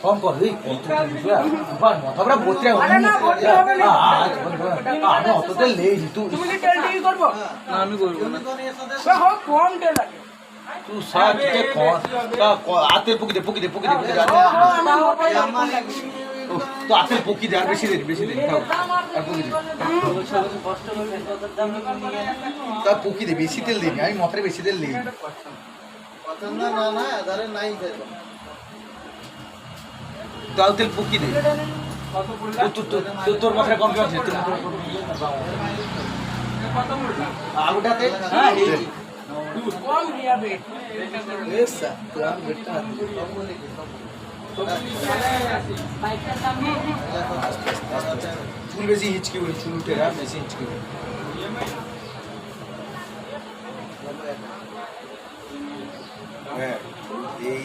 কম কর অত তেল নেই তুই আমি করবো না তুই সব আতের পুকি দে পুকি দে পুকি দে পুকি দে তো আতের পুকি দে আর বেশি দে আর পুকি দে তা পুকি দে বেশি তেল দিবি আমি মতরে বেশি তেল দিই দাও তেল পুকি দে তোর মাথায় কম আছে আলুটাতে হ্যাঁ কম দিয়া বেট এসা গ্রাম বেটা চুল বেশি হিচকি উঠে চুল উঠে আর বেশি হিচকি উঠে হ্যাঁ এই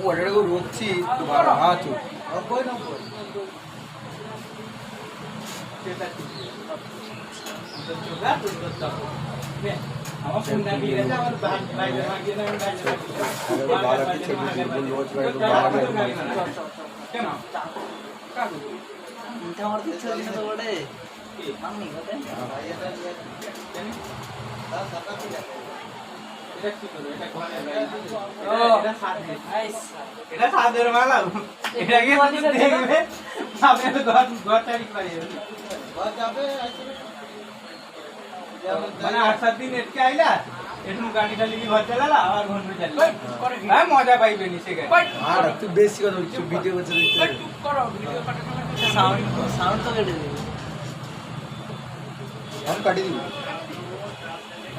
ওটা রোচ্ছি তোমার হাত এটা সাদের মালা এটাকে দেখবে আপনি তো ঘর চারি করে মানে 8-7 দিন এটকে আইলা একটু গাড়ি খালি কি ঘর চালালা আবার ঘর মে চালিয়ে হ্যাঁ মজা পাইবে নি সেখানে আর তুই বেশি কথা বলছিস ভিডিও করতে দেখতে করো ভিডিও সাউন্ড তো কেটে দিবি আমি কাটি দিবি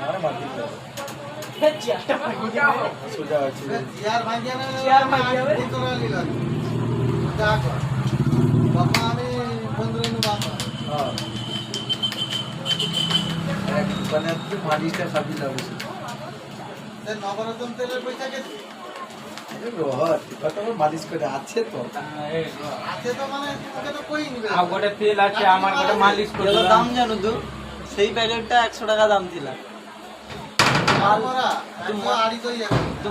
আরে মার দিবি সোজা আছে চেয়ার ভাঙিয়া না চেয়ার ভাঙিয়া তোরা লিলা যা কর বাবা আমি 15 দিন বাবা হ্যাঁ এক দোকানে তুই মালিশটা খাবি না বসে তে নবরত্ন তেলের পয়সা কে আরে রোহত কত মালিশ করে আছে তো আছে তো মানে তোকে তো কই নিবে আর গোটা তেল আছে আমার গোটা মালিশ করে দাম জানো তো সেই প্যাকেটটা 100 টাকা দাম ছিল মালরা তো আড়ি তো যাবে তো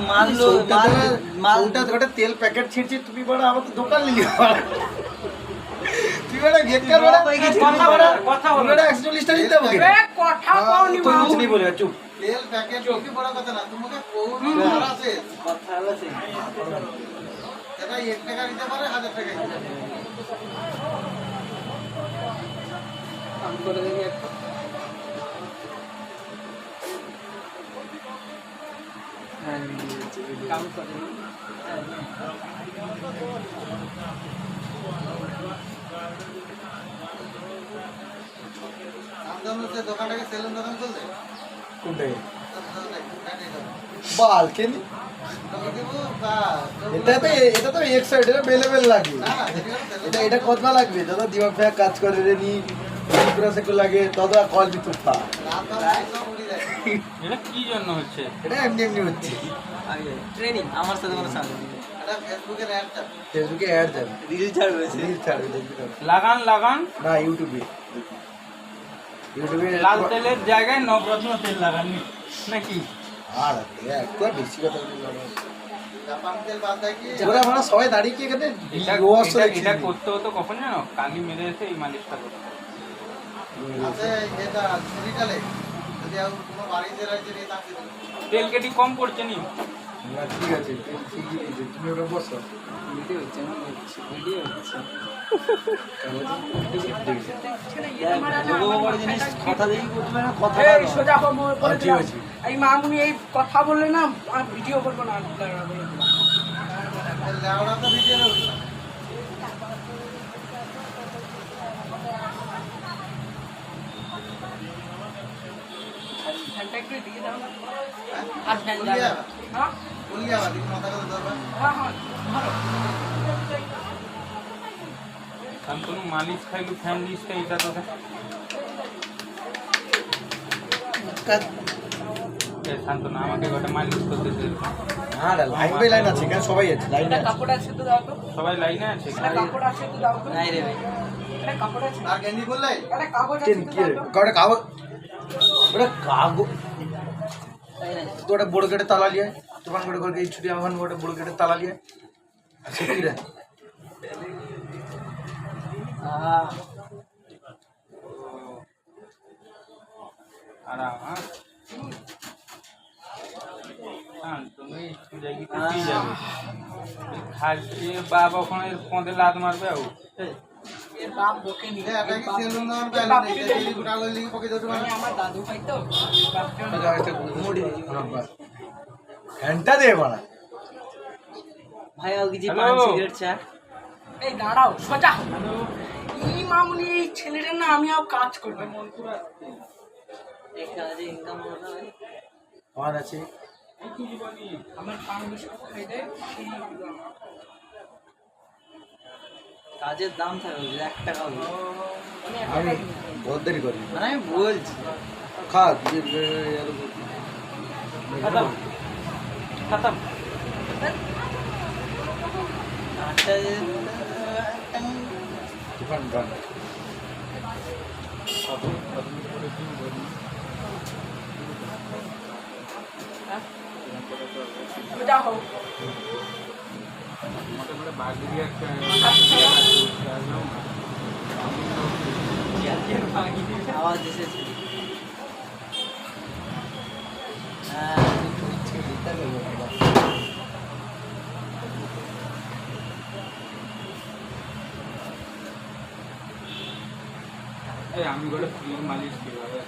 মালটা গোটা তেল প্যাকেট ছিড়ছি তুমি বড় আমার তো দোকান লিয়ে তুই বড় গেট কর বড় কথা বল বড় 140 টা দিতে হবে কথা কওনি তুই কিছু নেই বলে চুপ তেল প্যাকেট কি বড় কথা না তোমাকে কোন মারা আছে কথা হলো সেই এটা 1 টাকা দিতে পারে 1000 টাকা দিতে পারে কাম করে দেখি একটা কাম করে আমদানি সে দোকানটাকে সেলুন দোকান খুলতে কোনটাই বাল কেন এটা তো এক সাইড এটা বেলেবেল লাগে এটা কতবা লাগবে দাদা দিমাগ ফেয়া কাজ করে রে নি পুরো সে কো লাগে দাদা কল দি তুফা এটা কি জন্য হচ্ছে এটা এমনি এমনি হচ্ছে ট্রেনিং আমার সাথে কোনো সাথে এটা ফেসবুকে অ্যাড দেবে রিল ছাড়বে রিল ছাড়বে দেখবি তো লাগান না ইউটিউবে লাল তেলের জায়গায় নবরত্ন তেল লাগানি নাকি আর একটু বেশি কথা বলি জাপান তেল বাদ দেয় কি ওরা আমরা সবাই দাঁড়িয়ে কি এখানে এটা করতে হতো কখন জানো কালি মেরে এসে এই মালিশটা করতে আছে এটা সিরিটালে যদি আর কোনো বাড়িতে রাখতে নেই তাকে তেল কেটে কম পড়ছে নি না ঠিক আছে ঠিকই আছে তুমি ওটা বসো ভিডিও হচ্ছে না ভিডিও হচ্ছে কথা দেখি করবে না কথা এই সোজা হো মোর বলে ঠিক আছে এই মামুনি এই কথা বললে না আর ভিডিও করব না লেওড়া তো ভিডিও না ফ্যানটা একটু দিয়ে দাও না আর ফ্যান বলিয়া দাও হ্যাঁ বলিয়া দিন মাথা করে ধরবা হ্যাঁ হ্যাঁ ধরো শান্তনু মালিশ খাইলু ফ্যান লিস্টে এটা তো শান্তনু আমাকে গোটা মালিশ করতে দে হ্যাঁ লাইন বাই লাইন আছে এখানে সবাই আছে লাইনে আছে কাপড় আছে তো দাও তো সবাই লাইনে আছে কাপড় আছে তো দাও তো নাই রে ভাই এটা কাপড় আছে আর গেন্দি বললাই এটা কাগজ আছে কেন তো কি দাও রে তো কাগজ ওটা কাগজ তো ওটা বড় গেটে তালা লিয়ে তুফান করে এই ছুটি আমার ওটা বড় গেটে তালা লিয়ে আচ্ছা কি রে আরাম হ্যাঁ তুমি যাই কি যাবে খালি বাপ ওখানে পদে লাত মারবে আর এর বাপ বকে নি এটা কি সেলুন না এর বাপ পেলে পিটে নেই গুটা লই লিখে পকে দিতে আমি আমার দাদু ভাই তো বাপকে ঘন্টা দে বাড়া ভাই আর কিছু Hello? পান সিগারেট চা এই দাঁড়াও সোজা এই মামুনি এই ছেলেটার না আমি আর কাজ করবে মন পুরো এক কাজে ইনকাম করতে হয় আর আছে আমার পাউন্ড খাই দেয় সেই কাজের দাম থাকে 1 টাকা হলো আমি বদরি করি মানে আমি বলছি খা খতম খতম আচ্ছা তুফান গান সোজা হোক মোটামুটি বাগিরি একটা আওয়াজ এসেছে হ্যাঁ এই আমি গোটে ফ্রি মালিশ কিভাবে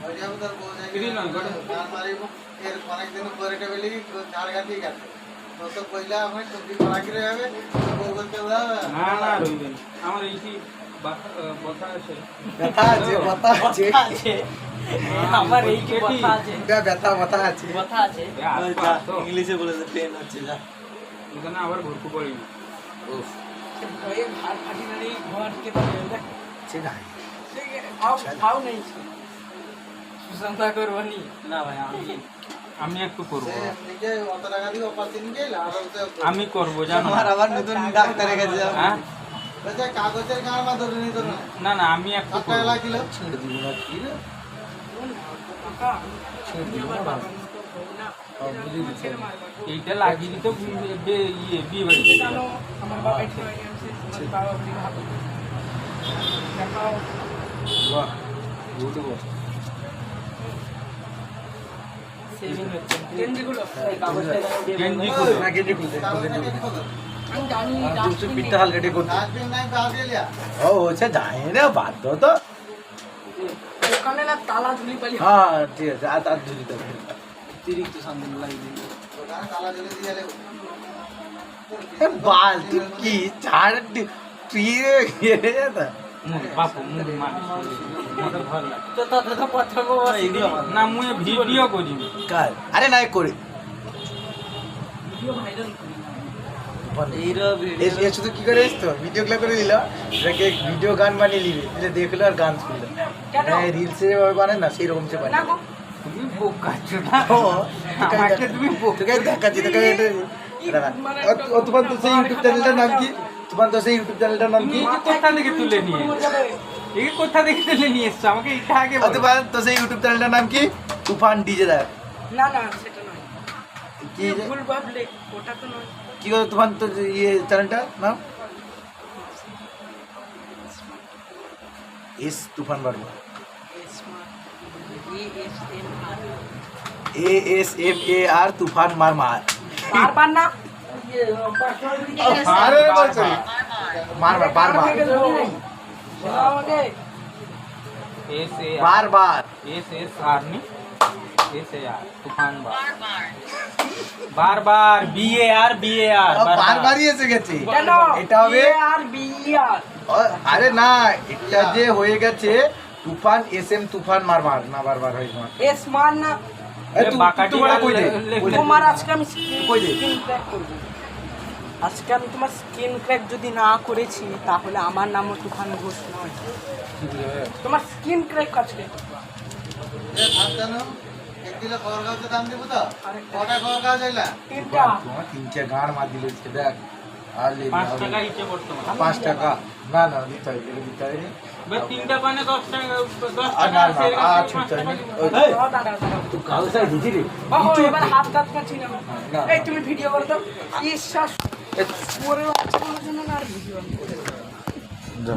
ওই যাবো তোর বউ যাই ফ্রি নয় গোটে গান মারিব এর অনেক দিন পরে টেবিলি ঝাড় গাতি গেছে তো কইলা আমি টুপি পরা করে যাবে বউ বলতে উড়াবে না না রইবেন আমার এইটি কথা আছে ব্যথা আছে ব্যথা আছে আছে আমার এই কি কথা আছে ব্যথা ব্যথা আছে কথা আছে এ আসপা তো। ইংলিশে বলেছে পেন হচ্ছে যা এখানে আবার ঘুরকু পড়ি উফ ভয়ে ভাত ফাটি না এই ঘর কে তো দেখ সে নাই খাও নেই সুসংতা করবনি না ভাই আমি একটু করব সে নিজে অত টাকা দিয়ে অপাতি নিয়ে আর আমি করব জানো আমার আবার নতুন ডাক্তারের কাছে যাবো হ্যাঁ বলছে কাগজের গান মা ধরে নিত না না না আমি একটু 7 টাকা করব লাগিল ছেড়ে দিব না কি রে কাকা ছেড়ে দিব না বাবা। এইটা লাগিয়ে দিতে ইয়ে বিয়ে বাড়িতে জানো আমার বাবা এটি হয়ে গেছে আমার বাবা বলি ভালো দেখাও বাহ বহুত বড় সেভিং হচ্ছে গেঞ্জিগুলো এই কাগজটা দিয়ে গেঞ্জি বলবো। খুলে না গেঞ্জি খুলতে আমি জানি দুশো পিঠটা হালকা ডে করতে ডাস্টবিন নাই বাদ লিয়া ও হচ্ছে যায় না বাধ্য তো দোকানে না তালা ঝুলি পালি হ্যাঁ ঠিক আছে আর ধুলি তো অতিরিক্ত সামনে লাগিয়ে দিই দোকানে তালা ঝুলে দিয়ে গেলে বাল তুই কি ছাড় তুই রে বাপু মুখ মালিশ মতো ভালো লাগে তো তাতে তো প্রথম এগুলো আমার না মুই ভিডিও করি কার আরে নাই করে ভিডিও ভাইরাল করি এইরো ভিডিও এ শুধু কি করে এসতো ভিডিও ক্লিপ করে দিল এটাকে ভিডিও গান বানিয়ে নিবে দিলে দেখলো আর গান শুনলো কেন? রিলসে যেভাবে বানায় না সেই রকম সে না বানায় গো তুমি বোকাচ্ছ না ও, আমাকে তুমি তোকে দেখাচ্ছি তোকে তোমার তো সেই ইউটিউব চ্যানেলটার নাম কি তোমার তো সেই ইউটিউব চ্যানেলটার নাম কি কোথা থেকে তুলে নিয়ে এই কোথা থেকে তুলে নিয়ে এসছো আমাকে এটা আগে বলো। তোমার তো সেই ইউটিউব চ্যানেলটার নাম কি তুফান ডিজে দেখ না না সেটা নয় কি যে- ভুল ভাবলে ওটা তো নয় কি করে তুফান তো ইয়ে চ্যানেলটার নাম এস তুফান বারবার ASMAR তুফান মার মার বারবার না আরে বলছো মারবার বারবার আমাকে এস এ বারবার এস এস আর নি এস এ আর তুফান বারবার BAR বারবারই এসে গেছে কেন এটা হবে আর বিআর আরে না এটা যে হয়ে গেছে তুফান SM তুফান মারবার না বারবার হয় মার এস মান না বাকাটি তোমার কই দে কই দে। তোমার আজকে আমি কই দে? স্কিন ক্র্যাক করব আজকে আমি তোমার স্কিন ক্র্যাক যদি না করেছি তাহলে আমার নামও তুফান ঘোষ নয় তোমার স্কিন ক্র্যাক আজকে এ ভাত জানো একদিলে খবর কাগজের দাম দিব তো কটা খবর কাগজ হইলা তিনটা তোমার তিনটে গান মার দিল দেখ আর লে 5 টাকা হিসেব করতে হবে 5 টাকা না না দিতে হবে দিতে হবে ভাই 3টা পানে 10 টাকা 10 আর টাকা না সেরকম না আর পাঁচ ছুটতে টাকা হবে দিতে ওই তুই কাল স্যার বুঝি রে এবার হাত কাট করছি না না। এই তুমি ভিডিও করো তো ঈশ্বর পরে জন্য না আর ভিডিও যা